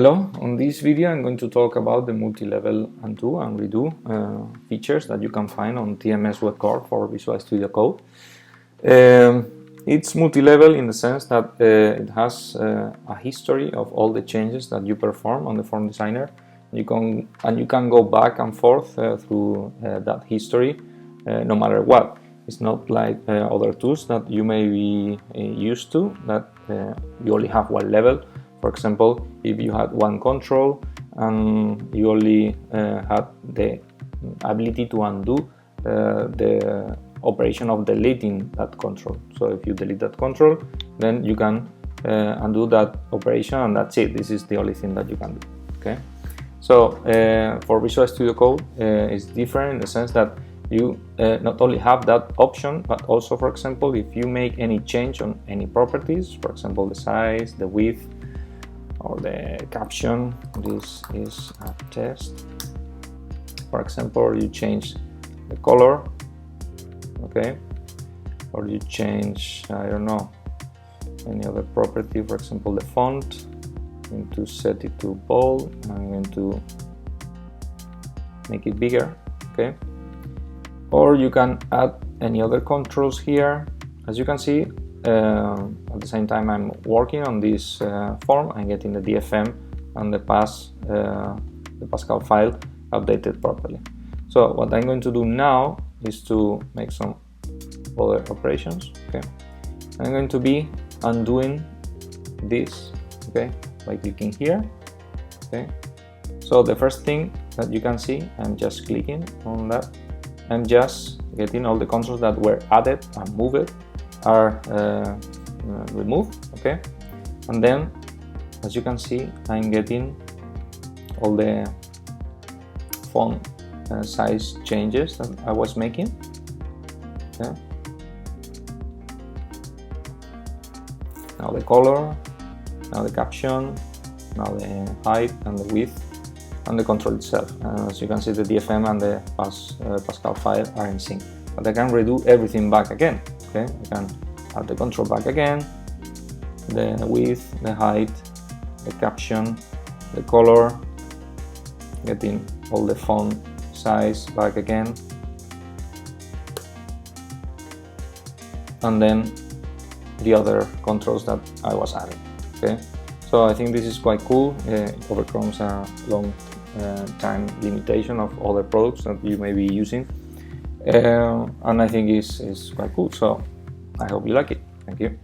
Hello, on this video I'm going to talk about the multi-level undo and redo features that you can find on TMS web core for Visual Studio Code. It's multi-level in the sense that it has a history of all the changes that you perform on the form designer. You can go back and forth through that history no matter what. It's not like other tools that you may be used to, that you only have one level. For example, if you had one control and you only had the ability to undo the operation of deleting that control. So if you delete that control, then you can undo that operation and that's it. This is the only thing that you can do. Okay. So for Visual Studio Code, it's different in the sense that you not only have that option, but also, for example, if you make any change on any properties, for example, the size, the width, or the caption, this is a test. For example, you change the color, okay, or you change, I don't know, any other property, for example, the font. I'm going to set it to bold. I'm going to make it bigger, okay. Or you can add any other controls here. As you can see, at the same time I'm working on this form, I'm getting the DFM and the Pascal file updated properly. So what I'm going to do now is to make some other operations. Okay, I'm going to be undoing this, okay, by clicking here. Okay, so the first thing that you can see, I'm just clicking on that. I'm just getting all the controls that were added and moved are removed, okay, and then as you can see I'm getting all the font size changes that I was making. Okay, now the color, now the caption, now the height and the width and the control itself. As you can see, the DFM and the Pascal file are in sync, but I can redo everything back again. Okay, I can add the control back again, the width, the height, the caption, the color, getting all the font size back again, and then the other controls that I was adding. Okay, so I think this is quite cool. It overcomes a long time limitation of other products that you may be using. And I think it's quite cool, so I hope you like it. Thank you.